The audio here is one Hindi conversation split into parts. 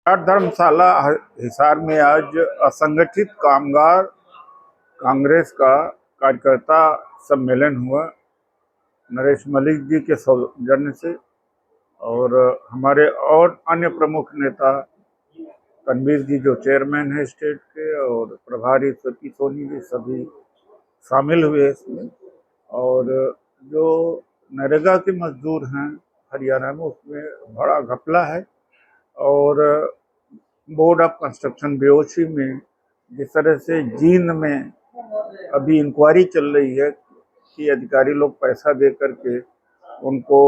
धर्मशाला हिसार में आज असंगठित कामगार कांग्रेस का कार्यकर्ता सम्मेलन हुआ। नरेश मलिक जी के सौजन्य से और हमारे और अन्य प्रमुख नेता तनवीर जी जो चेयरमैन है स्टेट के और प्रभारी सती सोनी जी सभी शामिल हुए इसमें। और जो नरेगा के मजदूर हैं हरियाणा में उसमें बड़ा घपला है। और बोर्ड ऑफ कंस्ट्रक्शन बीओसी में जिस तरह से जींद में अभी इंक्वायरी चल रही है कि अधिकारी लोग पैसा दे करके उनको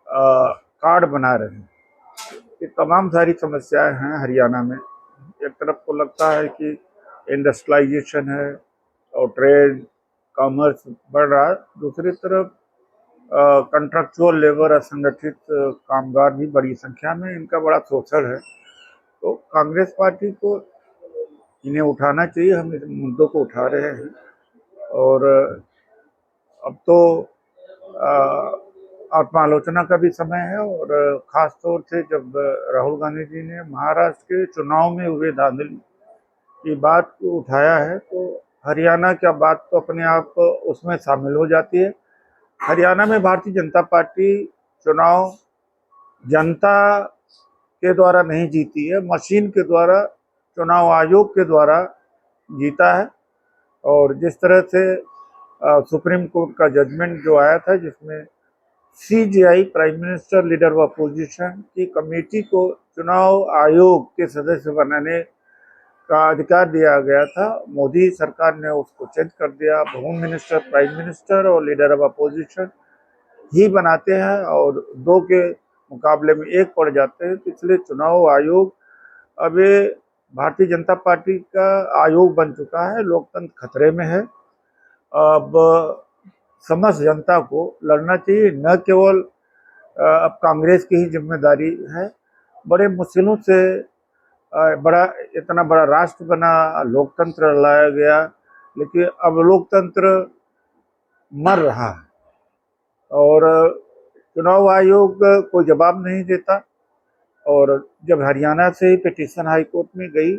कार्ड बना रहे हैं, ये तमाम सारी समस्याएं हैं हरियाणा में। एक तरफ तो लगता है कि इंडस्ट्रियलाइजेशन है और ट्रेड कॉमर्स बढ़ रहा है, दूसरी तरफ कंट्रैक्चुअल लेबर असंगठित कामगार भी बड़ी संख्या में, इनका बड़ा शोषण है। तो कांग्रेस पार्टी को इन्हें उठाना चाहिए, हम इस मुद्दों को उठा रहे हैं। और अब तो आत्मालोचना का भी समय है और ख़ास तौर से जब राहुल गांधी जी ने महाराष्ट्र के चुनाव में हुए धांधली की बात को उठाया है तो हरियाणा की बात तो अपने आप उसमें शामिल हो जाती है। हरियाणा में भारतीय जनता पार्टी चुनाव जनता के द्वारा नहीं जीती है, मशीन के द्वारा, चुनाव आयोग के द्वारा जीता है। और जिस तरह से सुप्रीम कोर्ट का जजमेंट जो आया था जिसमें CGI prime minister leader of opposition की कमेटी को चुनाव आयोग के सदस्य बनाने का अधिकार दिया गया था, मोदी सरकार ने उसको चेंज कर दिया। होम मिनिस्टर, प्राइम मिनिस्टर और लीडर ऑफ अपोजिशन ही बनाते हैं और दो के मुकाबले में एक पड़ जाते हैं। इसलिए चुनाव आयोग अब भारतीय जनता पार्टी का आयोग बन चुका है, लोकतंत्र खतरे में है। अब समस्त जनता को लड़ना चाहिए, न केवल अब कांग्रेस की ही जिम्मेदारी है। बड़े मुश्किलों से इतना बड़ा राष्ट्र बना, लोकतंत्र लाया गया, लेकिन अब लोकतंत्र मर रहा है और चुनाव आयोग कोई जवाब नहीं देता। और जब हरियाणा से ही पिटीशन हाई कोर्ट में गई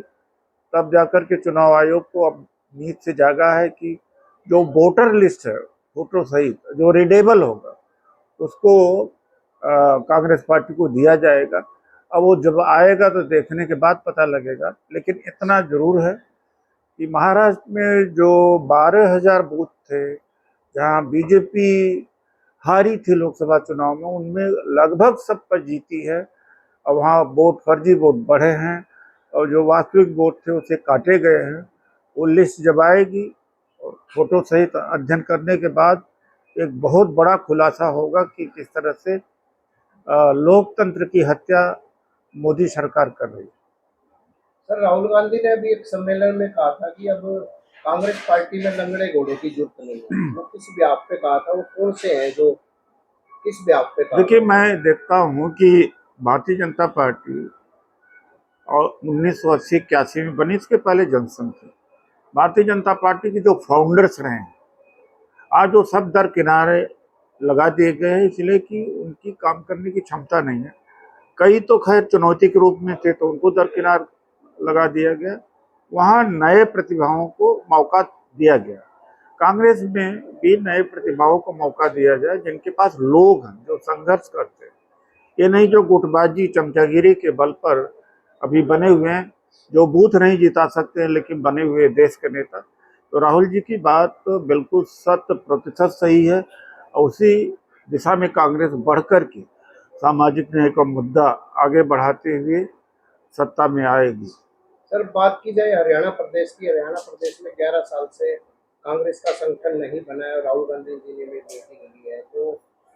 तब जाकर के चुनाव आयोग को अब नींद से जागा है कि जो वोटर लिस्ट है, फोटो सहित जो रीडेबल होगा उसको कांग्रेस पार्टी को दिया जाएगा। अब वो जब आएगा तो देखने के बाद पता लगेगा। लेकिन इतना जरूर है कि महाराष्ट्र में जो 12,000 बूथ थे जहां बीजेपी हारी थी लोकसभा चुनाव में, उनमें लगभग सब पर जीती है। और वहाँ वोट, फर्जी वोट बढ़े हैं और जो वास्तविक वोट थे उसे काटे गए हैं। वो लिस्ट जब आएगी और फोटो सहित अध्ययन करने के बाद एक बहुत बड़ा खुलासा होगा कि किस तरह से लोकतंत्र की हत्या मोदी सरकार कर रही है। सर, राहुल गांधी ने अभी एक सम्मेलन में कहा था कि अब कांग्रेस पार्टी में लंगड़े घोड़े की जरूरत नहीं है। वो किस ब्याह पे कहा था, वो कौन से हैं जो किस ब्याह पे कहा? देखिए, मैं देखता हूँ कि भारतीय जनता पार्टी और 1980-81 में बनी, इसके पहले जनसंघ थी। भारतीय जनता पार्टी के जो फाउंडर्स रहे हैं आज वो सब दरकिनारे लगा दिए गए हैं, इसलिए कि उनकी काम करने की क्षमता नहीं है। कई तो खैर चुनौती के रूप में थे तो उनको दरकिनार लगा दिया गया, वहाँ नए प्रतिभाओं को मौका दिया गया। कांग्रेस में भी नए प्रतिभाओं को मौका दिया जाए जिनके पास लोग हैं, जो संघर्ष करते हैं। ये नहीं जो गुटबाजी चमचागिरी के बल पर अभी बने हुए हैं, जो बूथ नहीं जिता सकते हैं लेकिन बने हुए देश के नेता। तो राहुल जी की बात तो बिल्कुल 100% सही है और उसी दिशा में कांग्रेस बढ़कर के सामाजिक न्याय का मुद्दा आगे बढ़ाते हुए सत्ता में आएगी। सर, बात की जाए हरियाणा प्रदेश की, हरियाणा प्रदेश में 11 साल से कांग्रेस का संगठन नहीं बना है और राहुल गांधी जी ने भी नीति ली है, तो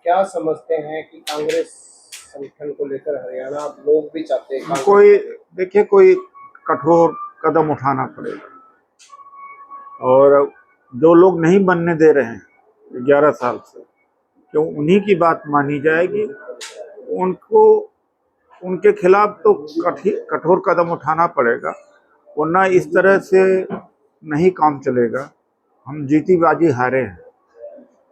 क्या समझते हैं कि कांग्रेस संगठन को लेकर हरियाणा लोग भी चाहते हैं? कोई कठोर कदम उठाना पड़ेगा और जो लोग नहीं बनने दे रहे हैं 11 साल से, क्यों उन्हीं की बात मानी जाएगी। उनको उनके खिलाफ तो कठोर कदम उठाना पड़ेगा, वरना इस तरह से नहीं काम चलेगा। हम जीती बाजी हारे हैं।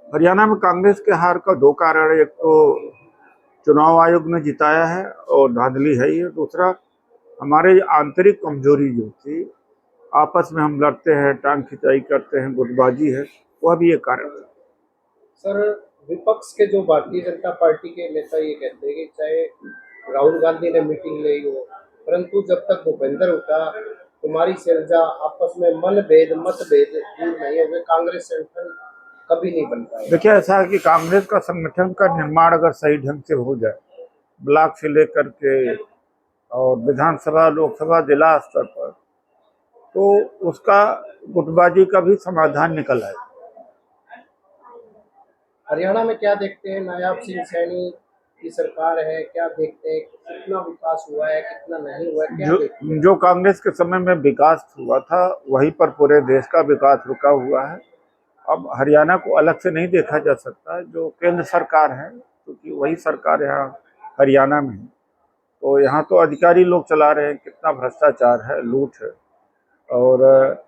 हरियाणा में कांग्रेस के हार का दो कारण है, एक तो चुनाव आयोग ने जिताया है और धांधली है ही है, दूसरा हमारे आंतरिक कमजोरी जो थी, आपस में हम लड़ते हैं, टांग खिंचाई करते हैं, गुटबाजी है, वह भी एक कारण है। सर, विपक्ष के जो भारतीय जनता पार्टी के नेता ये कहते हैं कि चाहे राहुल गांधी ने मीटिंग ली हो, परंतु जब तक भूपेंद्र उठा, तुम्हारी सिरजा आपस में मतभेद दूर नहीं होंगे, कांग्रेस संगठन कभी नहीं बन पाएगा। देखिए, ऐसा है कि कांग्रेस का संगठन का निर्माण अगर सही ढंग से हो जाए, ब्लॉक से लेकर के और विधानसभा, लोकसभा, जिला स्तर पर, तो उसका गुटबाजी का भी समाधान निकल आए। हरियाणा में क्या देखते हैं, नायाब सिंह सैनी की सरकार है, क्या देखते हैं, कितना विकास हुआ है, कितना नहीं हुआ है, क्या देखते हैं? जो कांग्रेस के समय में विकास हुआ था, वहीं पर पूरे देश का विकास रुका हुआ है। अब हरियाणा को अलग से नहीं देखा जा सकता। जो केंद्र सरकार है, क्योंकि वही सरकार यहाँ हरियाणा में है, तो यहाँ तो अधिकारी लोग चला रहे हैं। कितना भ्रष्टाचार है, लूट है, और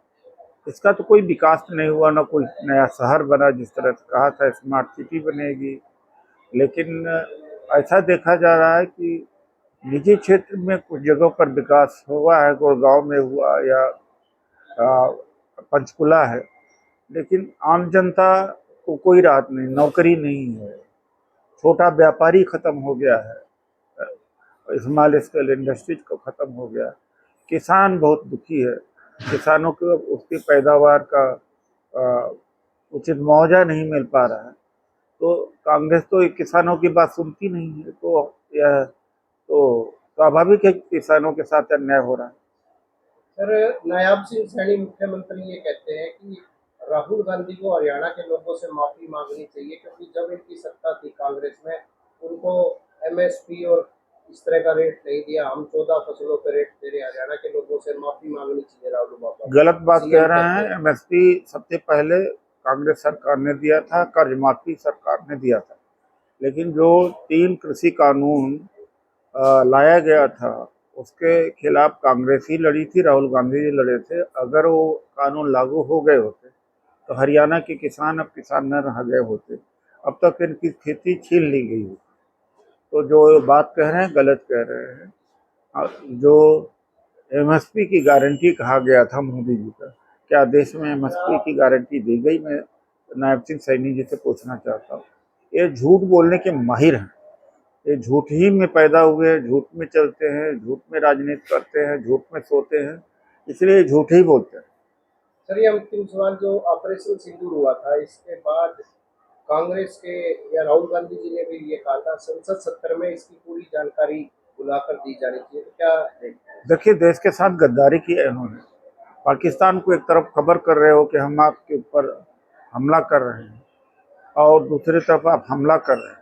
इसका तो कोई विकास नहीं हुआ, ना कोई नया शहर बना। जिस तरह से कहा था स्मार्ट सिटी बनेगी, लेकिन ऐसा देखा जा रहा है कि निजी क्षेत्र में कुछ जगहों पर विकास हुआ है, गुड़गांव में हुआ या पंचकुला है, लेकिन आम जनता को कोई राहत नहीं, नौकरी नहीं है, छोटा व्यापारी खत्म हो गया है, स्मॉल स्केल इंडस्ट्रीज को खत्म हो गया, किसान बहुत दुखी है, किसानों को उसकी पैदावार का उचित मुआवजा नहीं मिल पा रहा है। तो कांग्रेस तो किसानों की बात सुनती नहीं है, तो यह तो स्वाभाविक है कि किसानों के साथ अन्याय हो रहा है। सर, नायाब सिंह सैनी मुख्यमंत्री ये कहते हैं कि राहुल गांधी को हरियाणा के लोगों से माफी मांगनी चाहिए, क्योंकि जब इनकी सत्ता थी कांग्रेस में, उनको एमएसपी और इस तरह का रेट नहीं दिया, हम 14 फसलों पे रेट दे रहे, हरियाणा के लोगों से माफी मांगनी चाहिए राहुल बाबा। गलत बात कह रहे हैं। एमएसपी सबसे पहले कांग्रेस सरकार ने दिया था, कर्ज माफी सरकार ने दिया था, लेकिन जो 3 कृषि कानून लाया गया था, उसके खिलाफ कांग्रेस ही लड़ी थी, राहुल गांधी जी लड़े थे। अगर वो कानून लागू हो गए होते तो हरियाणा के किसान अब किसान न रह गए होते, अब तक इनकी खेती छीन ली गई होती। तो जो बात कह रहे हैं गलत कह रहे हैं। जो एमएसपी की गारंटी कहा गया था मोदी जी का, क्या देश में एमएसपी की गारंटी दी गई? मैं नायब सिंह सैनी जी से पूछना चाहता हूँ। ये झूठ बोलने के माहिर हैं, ये झूठ ही में पैदा हुए, झूठ में चलते हैं, झूठ में राजनीति करते हैं, झूठ में सोते हैं, इसलिए झूठ ही बोलते हैं। सर, ये अंतिम सवाल, जो ऑपरेशन सिंदूर हुआ था, इसके बाद कांग्रेस के या राहुल गांधी जी ने भी ये कहा था संसद सत्र में इसकी पूरी जानकारी बुलाकर दी जानी चाहिए, तो क्या देखते हैं? देखिए, देश के साथ गद्दारी की है इन्होंने। पाकिस्तान को एक तरफ खबर कर रहे हो कि हम आपके ऊपर हमला कर रहे हैं, और दूसरी तरफ आप हमला कर रहे हैं,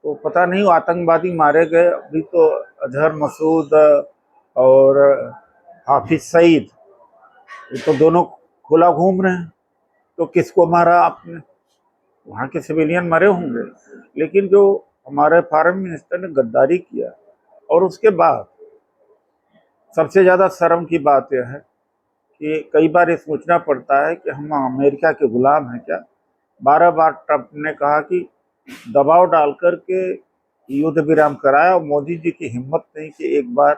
तो पता नहीं आतंकवादी मारे गए। अभी तो अजहर मसूद और हाफिज सईद, ये तो दोनों खुला घूम रहे हैं। तो किसको मारा आपने? वहाँ के सिविलियन मरे होंगे, लेकिन जो हमारे फॉरेन मिनिस्टर ने गद्दारी किया, और उसके बाद सबसे ज़्यादा शर्म की बात यह है कि कई बार ये सोचना पड़ता है कि हम अमेरिका के गुलाम हैं क्या। 12 बार ट्रंप ने कहा कि दबाव डाल करके युद्ध विराम कराया, और मोदी जी की हिम्मत नहीं कि एक बार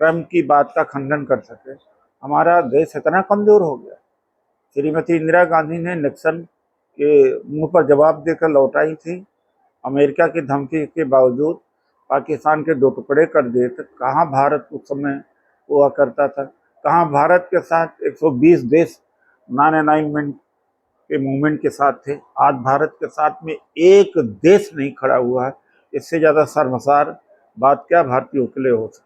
ट्रंप की बात का खंडन कर सके। हमारा देश इतना कमज़ोर हो गया। श्रीमती इंदिरा गांधी ने निक्सन के मुंह पर जवाब देकर लौटाई थी, अमेरिका की धमकी के बावजूद पाकिस्तान के 2 टुकड़े कर दिए थे। कहाँ भारत उस समय हुआ करता था? कहाँ भारत के साथ 120 देश नॉन अलाइनमेंट के मूवमेंट के साथ थे? आज भारत के साथ में एक देश नहीं खड़ा हुआ है। इससे ज़्यादा शर्मसार बात क्या भारतीयों के लिए हो सकती है?